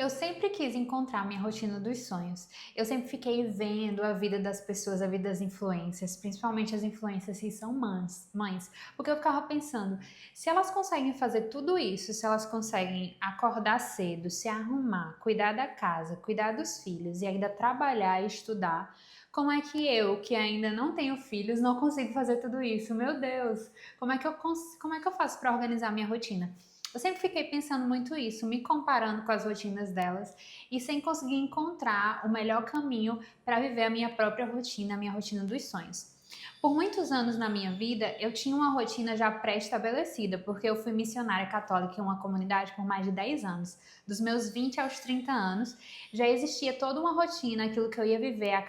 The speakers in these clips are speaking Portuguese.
Eu sempre quis encontrar minha rotina dos sonhos. Eu sempre fiquei vendo a vida das pessoas, a vida das influências, principalmente as influências que são mães, porque eu ficava pensando, se elas conseguem fazer tudo isso, se elas conseguem acordar cedo, se arrumar, cuidar da casa, cuidar dos filhos e ainda trabalhar e estudar, como é que eu, que ainda não tenho filhos, não consigo fazer tudo isso? Meu Deus, como é que eu faço para organizar minha rotina? Eu sempre fiquei pensando muito isso, me comparando com as rotinas delas e sem conseguir encontrar o melhor caminho para viver a minha própria rotina, a minha rotina dos sonhos. Por muitos anos na minha vida, eu tinha uma rotina já pré-estabelecida, porque eu fui missionária católica em uma comunidade por mais de 10 anos. Dos meus 20 aos 30 anos, já existia toda uma rotina, aquilo que eu ia viver a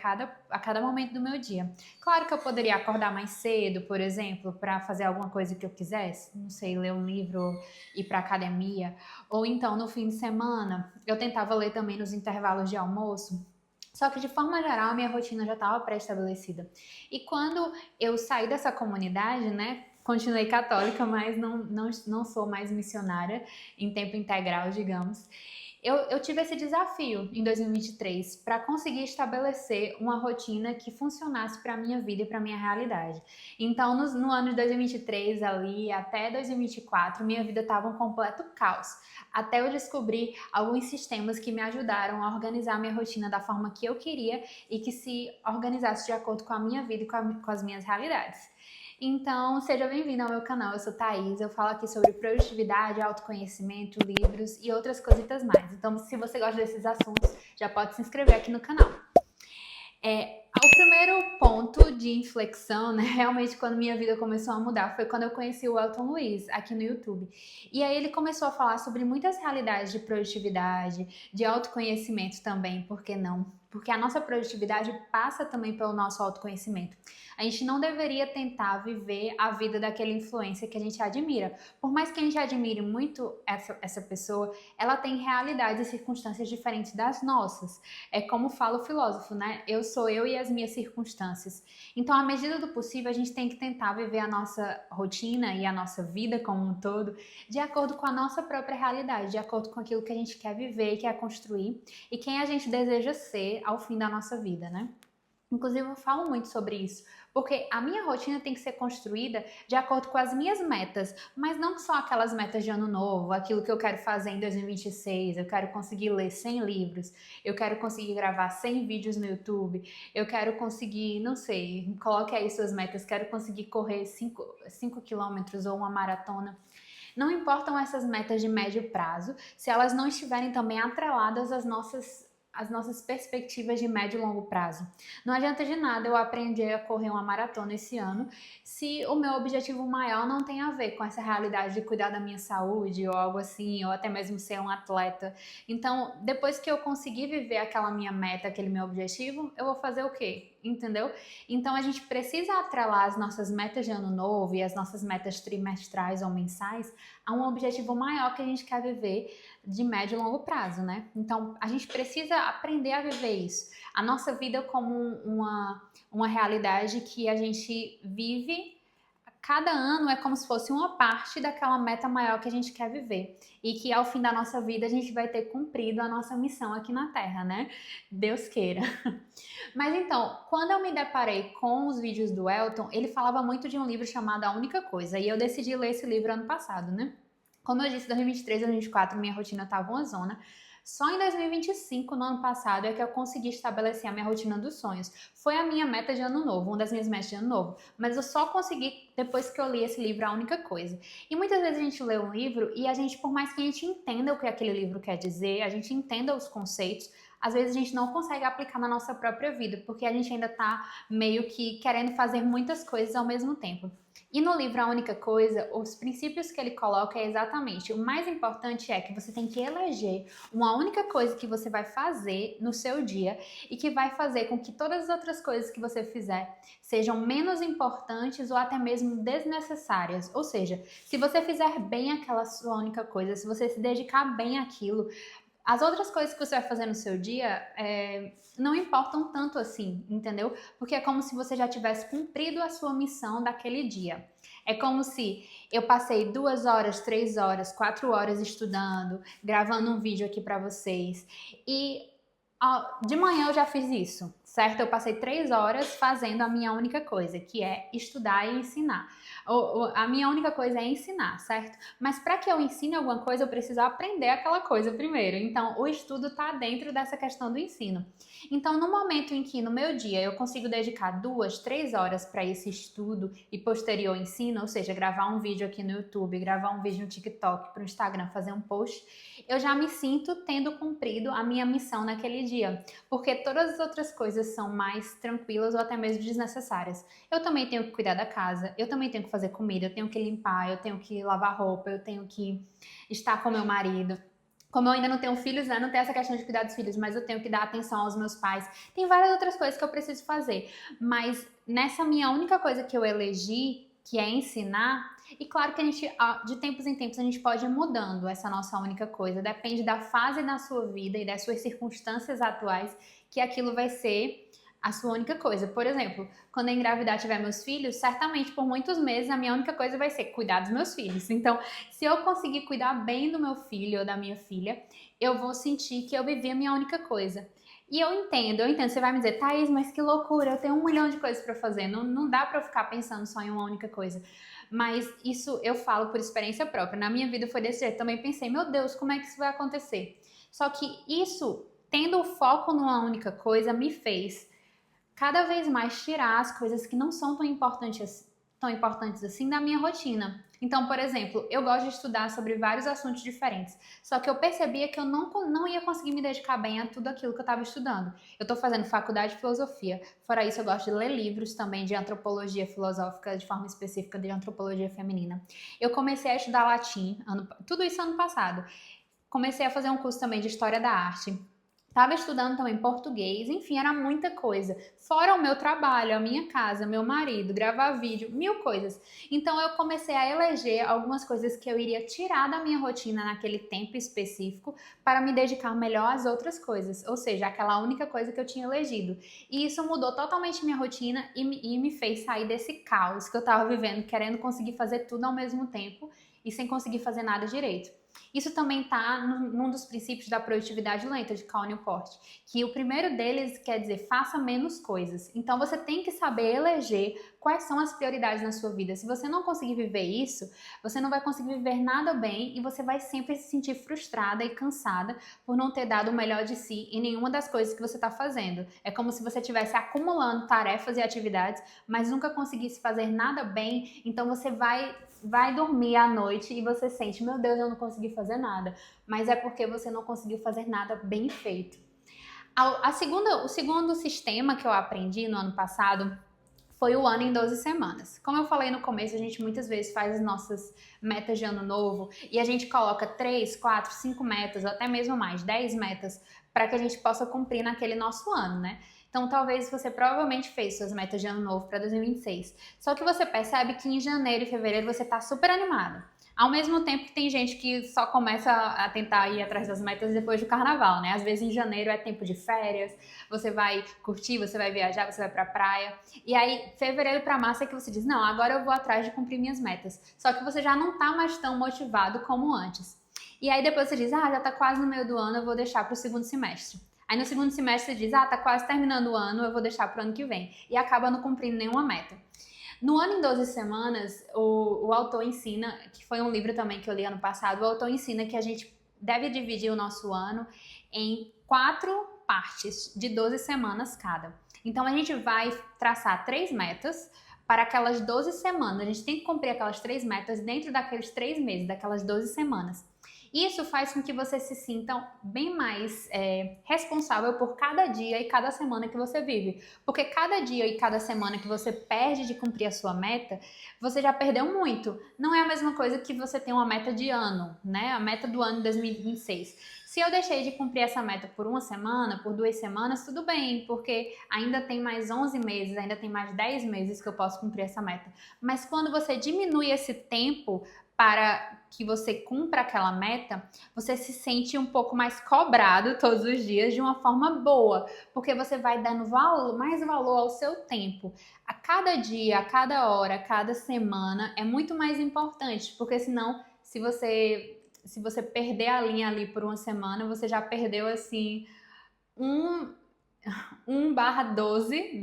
cada momento do meu dia. Claro que eu poderia acordar mais cedo, por exemplo, para fazer alguma coisa que eu quisesse, não sei, ler um livro, ir para academia, ou então no fim de semana eu tentava ler também nos intervalos de almoço. Só que de forma geral a minha rotina já estava pré-estabelecida. E quando eu saí dessa comunidade, né, continuei católica, mas não sou mais missionária em tempo integral, digamos. Eu tive esse desafio em 2023 para conseguir estabelecer uma rotina que funcionasse para a minha vida e para a minha realidade. Então, no ano de 2023, ali até 2024, minha vida estava um completo caos. Até eu descobrir alguns sistemas que me ajudaram a organizar a minha rotina da forma que eu queria e que se organizasse de acordo com a minha vida e com as minhas realidades. Então, seja bem-vindo ao meu canal, eu sou Thaís, eu falo aqui sobre produtividade, autoconhecimento, livros e outras coisitas mais. Então, se você gosta desses assuntos, já pode se inscrever aqui no canal. O primeiro ponto de inflexão, né, realmente quando minha vida começou a mudar, foi quando eu conheci o Elton Luiz aqui no YouTube. E aí ele começou a falar sobre muitas realidades de produtividade, de autoconhecimento também, por que não? Porque a nossa produtividade passa também pelo nosso autoconhecimento. A gente não deveria tentar viver a vida daquele influencer que a gente admira. Por mais que a gente admire muito essa pessoa, ela tem realidades e circunstâncias diferentes das nossas. É como fala o filósofo, né? Eu sou eu e as minhas circunstâncias. Então, à medida do possível, a gente tem que tentar viver a nossa rotina e a nossa vida como um todo de acordo com a nossa própria realidade, de acordo com aquilo que a gente quer viver, quer construir e quem a gente deseja ser ao fim da nossa vida, né? Inclusive, eu falo muito sobre isso, porque a minha rotina tem que ser construída de acordo com as minhas metas, mas não só aquelas metas de ano novo, aquilo que eu quero fazer em 2026, eu quero conseguir ler 100 livros, eu quero conseguir gravar 100 vídeos no YouTube, eu quero conseguir, não sei, coloque aí suas metas, quero conseguir correr 5 quilômetros ou uma maratona. Não importam essas metas de médio prazo, se elas não estiverem também atreladas às nossas perspectivas de médio e longo prazo. Não adianta de nada eu aprender a correr uma maratona esse ano se o meu objetivo maior não tem a ver com essa realidade de cuidar da minha saúde ou algo assim, ou até mesmo ser um atleta. Então, depois que eu conseguir viver aquela minha meta, aquele meu objetivo, eu vou fazer o quê? Entendeu? Então, a gente precisa atrelar as nossas metas de ano novo e as nossas metas trimestrais ou mensais a um objetivo maior que a gente quer viver de médio e longo prazo, né? Então, a gente precisa aprender a viver isso. A nossa vida como uma realidade que a gente vive, cada ano é como se fosse uma parte daquela meta maior que a gente quer viver. E que ao fim da nossa vida a gente vai ter cumprido a nossa missão aqui na Terra, né? Deus queira. Mas então, quando eu me deparei com os vídeos do Elton, ele falava muito de um livro chamado A Única Coisa. E eu decidi ler esse livro ano passado, né? Como eu disse, 2023 e 2024 minha rotina estava uma zona. Só em 2025, no ano passado, é que eu consegui estabelecer a minha rotina dos sonhos. Foi a minha meta de ano novo, uma das minhas metas de ano novo. Mas eu só consegui depois que eu li esse livro, A Única Coisa. E muitas vezes a gente lê um livro e a gente, por mais que a gente entenda o que aquele livro quer dizer, a gente entenda os conceitos, às vezes a gente não consegue aplicar na nossa própria vida, porque a gente ainda está meio que querendo fazer muitas coisas ao mesmo tempo. E no livro A Única Coisa, os princípios que ele coloca é exatamente, o mais importante é que você tem que eleger uma única coisa que você vai fazer no seu dia e que vai fazer com que todas as outras coisas que você fizer sejam menos importantes ou até mesmo desnecessárias. Ou seja, se você fizer bem aquela sua única coisa, se você se dedicar bem àquilo, as outras coisas que você vai fazer no seu dia não importam tanto assim, entendeu? Porque é como se você já tivesse cumprido a sua missão daquele dia. É como se eu passei 2 horas, 3 horas, 4 horas estudando, gravando um vídeo aqui para vocês. E de manhã eu já fiz isso, certo? Eu passei 3 horas fazendo a minha única coisa, que é estudar e ensinar. A minha única coisa é ensinar, certo? Mas para que eu ensine alguma coisa, eu preciso aprender aquela coisa primeiro. Então, o estudo está dentro dessa questão do ensino. Então, no momento em que no meu dia eu consigo dedicar 2, 3 horas para esse estudo e posterior ensino, ou seja, gravar um vídeo aqui no YouTube, gravar um vídeo no TikTok, para o Instagram, fazer um post, eu já me sinto tendo cumprido a minha missão naquele dia, porque todas as outras coisas são mais tranquilas ou até mesmo desnecessárias. Eu também tenho que cuidar da casa, eu também tenho que fazer comida, eu tenho que limpar, eu tenho que lavar roupa, eu tenho que estar com meu marido. Como eu ainda não tenho filhos, né? Não tenho essa questão de cuidar dos filhos, mas eu tenho que dar atenção aos meus pais. Tem várias outras coisas que eu preciso fazer. Mas nessa minha única coisa que eu elegi, que é ensinar, e claro que a gente, de tempos em tempos, a gente pode ir mudando essa nossa única coisa. Depende da fase da sua vida e das suas circunstâncias atuais, que aquilo vai ser a sua única coisa. Por exemplo, quando eu engravidar e tiver meus filhos, certamente por muitos meses a minha única coisa vai ser cuidar dos meus filhos. Então, se eu conseguir cuidar bem do meu filho ou da minha filha, eu vou sentir que eu vivi a minha única coisa. E eu entendo. Você vai me dizer, Thaís, mas que loucura, eu tenho 1 milhão de coisas para fazer. Não dá para eu ficar pensando só em uma única coisa. Mas isso eu falo por experiência própria. Na minha vida foi desse jeito. Também pensei, meu Deus, como é que isso vai acontecer? Só que isso, tendo o foco numa única coisa, me fez cada vez mais tirar as coisas que não são tão importantes assim da minha rotina. Então, por exemplo, eu gosto de estudar sobre vários assuntos diferentes, só que eu percebia que eu não ia conseguir me dedicar bem a tudo aquilo que eu estava estudando. Eu estou fazendo faculdade de filosofia, fora isso eu gosto de ler livros também de antropologia filosófica, de forma específica de antropologia feminina. Eu comecei a estudar latim, tudo isso ano passado. Comecei a fazer um curso também de história da arte. Estava estudando também português, enfim, era muita coisa. Fora o meu trabalho, a minha casa, meu marido, gravar vídeo, 1000 coisas. Então eu comecei a eleger algumas coisas que eu iria tirar da minha rotina naquele tempo específico para me dedicar melhor às outras coisas. Ou seja, aquela única coisa que eu tinha elegido. E isso mudou totalmente minha rotina e me fez sair desse caos que eu estava vivendo, querendo conseguir fazer tudo ao mesmo tempo e sem conseguir fazer nada direito. Isso também está num dos princípios da produtividade lenta de Cal Newport, que o primeiro deles quer dizer faça menos coisas. Então você tem que saber eleger quais são as prioridades na sua vida. Se você não conseguir viver isso, você não vai conseguir viver nada bem e você vai sempre se sentir frustrada e cansada por não ter dado o melhor de si em nenhuma das coisas que você está fazendo. É como se você estivesse acumulando tarefas e atividades, mas nunca conseguisse fazer nada bem, então você vai dormir à noite e você sente, meu Deus, eu não consegui fazer nada. Mas é porque você não conseguiu fazer nada bem feito. O segundo sistema que eu aprendi no ano passado foi o ano em 12 semanas. Como eu falei no começo, a gente muitas vezes faz as nossas metas de ano novo e a gente coloca 3, 4, 5 metas, ou até mesmo mais, 10 metas, para que a gente possa cumprir naquele nosso ano, né? Então, talvez você provavelmente fez suas metas de ano novo para 2026. Só que você percebe que em janeiro e fevereiro você está super animado. Ao mesmo tempo que tem gente que só começa a tentar ir atrás das metas depois do carnaval, né? Às vezes em janeiro é tempo de férias, você vai curtir, você vai viajar, você vai pra praia. E aí, fevereiro pra março é que você diz, não, agora eu vou atrás de cumprir minhas metas. Só que você já não tá mais tão motivado como antes. E aí depois você diz, já tá quase no meio do ano, eu vou deixar pro segundo semestre. Aí no segundo semestre você diz, tá quase terminando o ano, eu vou deixar pro ano que vem. E acaba não cumprindo nenhuma meta. No ano em 12 semanas, o autor ensina, que foi um livro também que eu li ano passado, o autor ensina que a gente deve dividir o nosso ano em 4 partes de 12 semanas cada. Então a gente vai traçar 3 metas para aquelas 12 semanas. A gente tem que cumprir aquelas 3 metas dentro daqueles 3 meses, daquelas 12 semanas. Isso faz com que você se sinta bem mais responsável por cada dia e cada semana que você vive. Porque cada dia e cada semana que você perde de cumprir a sua meta, você já perdeu muito. Não é a mesma coisa que você ter uma meta de ano, né? A meta do ano de 2026. Se eu deixei de cumprir essa meta por uma semana, por 2 semanas, tudo bem, porque ainda tem mais 11 meses, ainda tem mais 10 meses que eu posso cumprir essa meta. Mas quando você diminui esse tempo para que você cumpra aquela meta, você se sente um pouco mais cobrado todos os dias de uma forma boa, porque você vai dando mais valor ao seu tempo. A cada dia, a cada hora, a cada semana é muito mais importante, porque senão, se você perder a linha ali por uma semana, você já perdeu assim um 1/12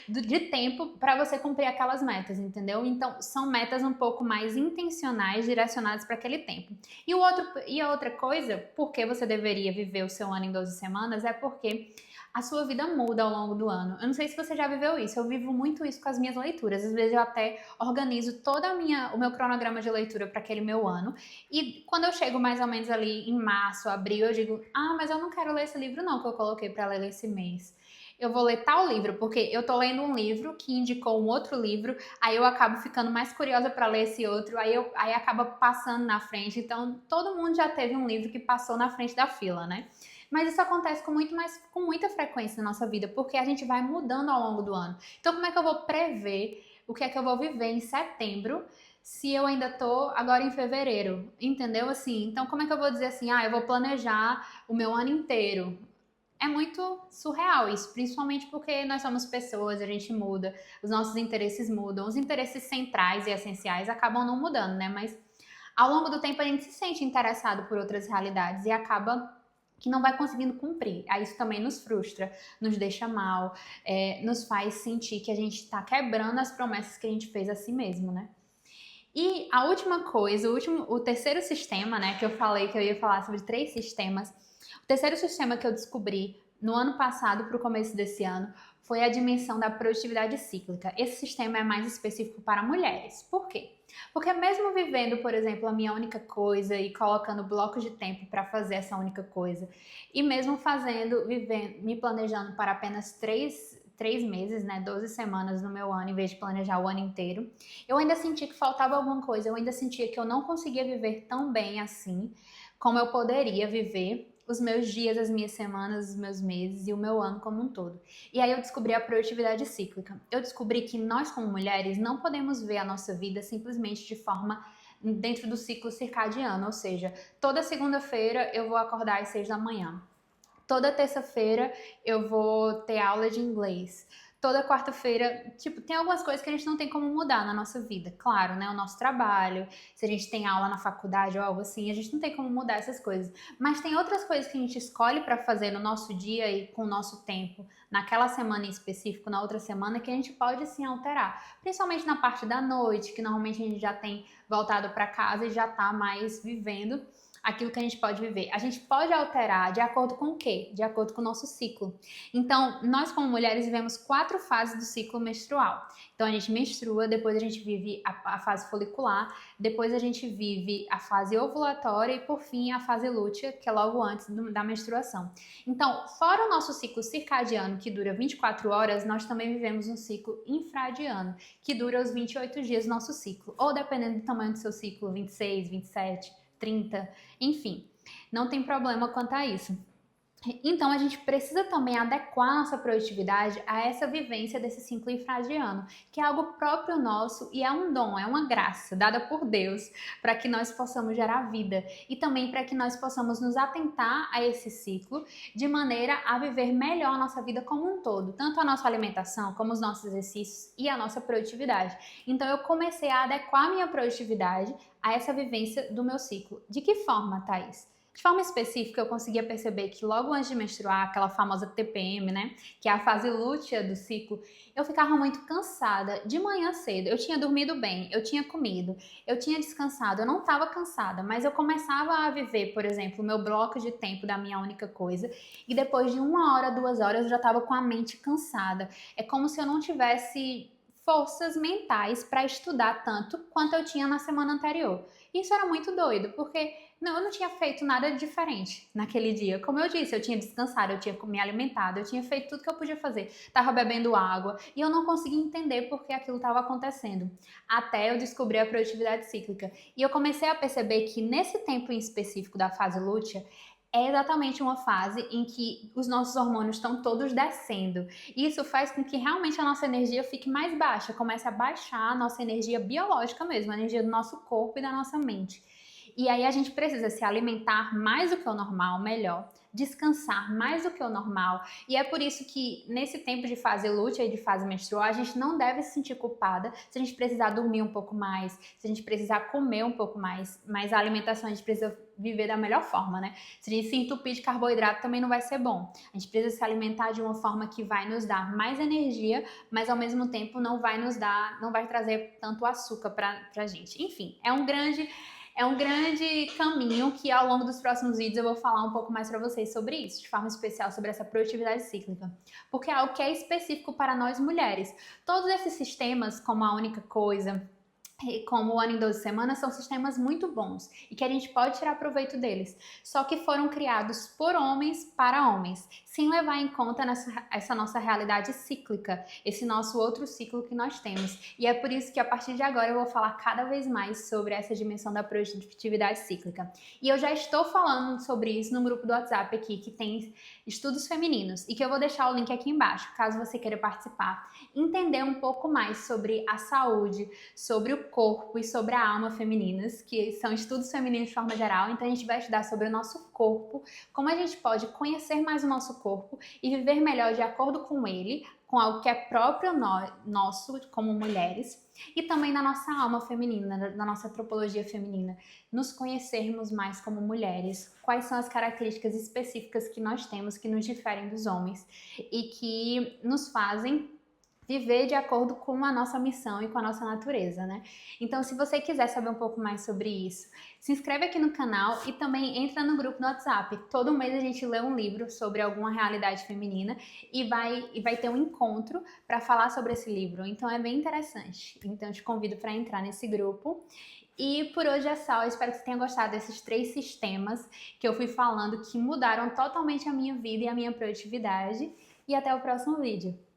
de tempo para você cumprir aquelas metas, entendeu? Então, são metas um pouco mais intencionais, direcionadas para aquele tempo. E a outra coisa, por que você deveria viver o seu ano em 12 semanas, é porque a sua vida muda ao longo do ano. Eu não sei se você já viveu isso, eu vivo muito isso com as minhas leituras. Às vezes eu até organizo o meu cronograma de leitura para aquele meu ano. E quando eu chego mais ou menos ali em março, abril, eu digo: ah, mas eu não quero ler esse livro não, que eu coloquei para ler esse mês. Eu vou ler tal livro, porque eu tô lendo um livro que indicou um outro livro, aí eu acabo ficando mais curiosa para ler esse outro, aí acaba passando na frente. Então, todo mundo já teve um livro que passou na frente da fila, né? Mas isso acontece com muita frequência na nossa vida, porque a gente vai mudando ao longo do ano. Então, como é que eu vou prever o que é que eu vou viver em setembro, se eu ainda tô agora em fevereiro? Entendeu? Assim, então como é que eu vou dizer assim, eu vou planejar o meu ano inteiro? É muito surreal isso, principalmente porque nós somos pessoas, a gente muda, os nossos interesses mudam, os interesses centrais e essenciais acabam não mudando, né? Mas ao longo do tempo a gente se sente interessado por outras realidades e acaba que não vai conseguindo cumprir. Aí isso também nos frustra, nos deixa mal, nos faz sentir que a gente está quebrando as promessas que a gente fez a si mesmo, né? E a última coisa, o terceiro sistema, né, que eu falei que eu ia falar sobre 3 sistemas. O terceiro sistema que eu descobri no ano passado para o começo desse ano foi a dimensão da produtividade cíclica. Esse sistema é mais específico para mulheres. Por quê? Porque mesmo vivendo, por exemplo, a minha única coisa e colocando blocos de tempo para fazer essa única coisa, e mesmo me planejando para apenas 3 meses, né, 12 semanas no meu ano, em vez de planejar o ano inteiro, eu ainda sentia que faltava alguma coisa, eu ainda sentia que eu não conseguia viver tão bem assim, como eu poderia viver os meus dias, as minhas semanas, os meus meses e o meu ano como um todo. E aí eu descobri a produtividade cíclica. Eu descobri que nós, como mulheres, não podemos ver a nossa vida simplesmente de forma dentro do ciclo circadiano, ou seja, toda segunda-feira eu vou acordar às 6 da manhã. Toda terça-feira eu vou ter aula de inglês. Toda quarta-feira, tipo, tem algumas coisas que a gente não tem como mudar na nossa vida. Claro, né? O nosso trabalho, se a gente tem aula na faculdade ou algo assim, a gente não tem como mudar essas coisas. Mas tem outras coisas que a gente escolhe para fazer no nosso dia e com o nosso tempo, naquela semana em específico, na outra semana, que a gente pode sim alterar. Principalmente na parte da noite, que normalmente a gente já tem voltado para casa e já tá mais vivendo aquilo que a gente pode viver. A gente pode alterar de acordo com o quê? De acordo com o nosso ciclo. Então, nós como mulheres vivemos 4 fases do ciclo menstrual. Então, a gente menstrua, depois a gente vive a fase folicular, depois a gente vive a fase ovulatória e, por fim, a fase lútea, que é logo antes da menstruação. Então, fora o nosso ciclo circadiano, que dura 24 horas, nós também vivemos um ciclo infradiano, que dura os 28 dias do nosso ciclo. Ou, dependendo do tamanho do seu ciclo, 26, 27, 30, enfim, não tem problema quanto a isso. Então, a gente precisa também adequar nossa produtividade a essa vivência desse ciclo infradiano, que é algo próprio nosso e é um dom, é uma graça dada por Deus para que nós possamos gerar vida e também para que nós possamos nos atentar a esse ciclo de maneira a viver melhor a nossa vida como um todo, tanto a nossa alimentação como os nossos exercícios e a nossa produtividade. Então, eu comecei a adequar a minha produtividade a essa vivência do meu ciclo. De que forma, Thaís? De forma específica, eu conseguia perceber que logo antes de menstruar, aquela famosa TPM, né, que é a fase lútea do ciclo, eu ficava muito cansada de manhã cedo. Eu tinha dormido bem, eu tinha comido, eu tinha descansado, eu não estava cansada, mas eu começava a viver, por exemplo, o meu bloco de tempo da minha única coisa, e depois de 1 hora, 2 horas, eu já estava com a mente cansada. É como se eu não tivesse forças mentais para estudar tanto quanto eu tinha na semana anterior. Isso era muito doido, porque eu não tinha feito nada diferente naquele dia. Como eu disse, eu tinha descansado, eu tinha me alimentado, eu tinha feito tudo que eu podia fazer. Tava bebendo água e eu não conseguia entender por que aquilo estava acontecendo. Até eu descobri a produtividade cíclica. E eu comecei a perceber que nesse tempo em específico da fase lútea, é exatamente uma fase em que os nossos hormônios estão todos descendo. Isso faz com que realmente a nossa energia fique mais baixa, comece a baixar a nossa energia biológica mesmo, a energia do nosso corpo e da nossa mente. E aí a gente precisa se alimentar mais do que o normal, melhor, descansar mais do que o normal. E é por isso que nesse tempo de fase lútea e de fase menstrual, a gente não deve se sentir culpada se a gente precisar dormir um pouco mais, se a gente precisar comer um pouco mais, mas a alimentação a gente precisa viver da melhor forma, né? Se a gente se entupir de carboidrato também não vai ser bom. A gente precisa se alimentar de uma forma que vai nos dar mais energia, mas ao mesmo tempo não vai nos dar, não vai trazer tanto açúcar pra gente. Enfim, é um grande caminho que ao longo dos próximos vídeos eu vou falar um pouco mais para vocês sobre isso, de forma especial sobre essa produtividade cíclica, porque é algo que é específico para nós mulheres. Todos esses sistemas, como a única coisa, como o ano em 12 semanas, são sistemas muito bons e que a gente pode tirar proveito deles. Só que foram criados por homens para homens, sem levar em conta essa nossa realidade cíclica, esse nosso outro ciclo que nós temos. E é por isso que a partir de agora eu vou falar cada vez mais sobre essa dimensão da produtividade cíclica. E eu já estou falando sobre isso no grupo do WhatsApp aqui, que tem estudos femininos, e que eu vou deixar o link aqui embaixo, caso você queira participar, entender um pouco mais sobre a saúde, sobre o corpo e sobre a alma femininas, que são estudos femininos de forma geral. Então a gente vai estudar sobre o nosso corpo, como a gente pode conhecer mais o nosso corpo e viver melhor de acordo com ele, com algo que é próprio nosso como mulheres, e também na nossa alma feminina, na nossa antropologia feminina, nos conhecermos mais como mulheres, quais são as características específicas que nós temos que nos diferem dos homens e que nos fazem viver de acordo com a nossa missão e com a nossa natureza, né? Então, se você quiser saber um pouco mais sobre isso, se inscreve aqui no canal e também entra no grupo no WhatsApp. Todo mês a gente lê um livro sobre alguma realidade feminina e vai ter um encontro para falar sobre esse livro. Então, é bem interessante. Então, eu te convido para entrar nesse grupo. E por hoje é só, eu espero que você tenha gostado desses 3 sistemas que eu fui falando que mudaram totalmente a minha vida e a minha produtividade. E até o próximo vídeo.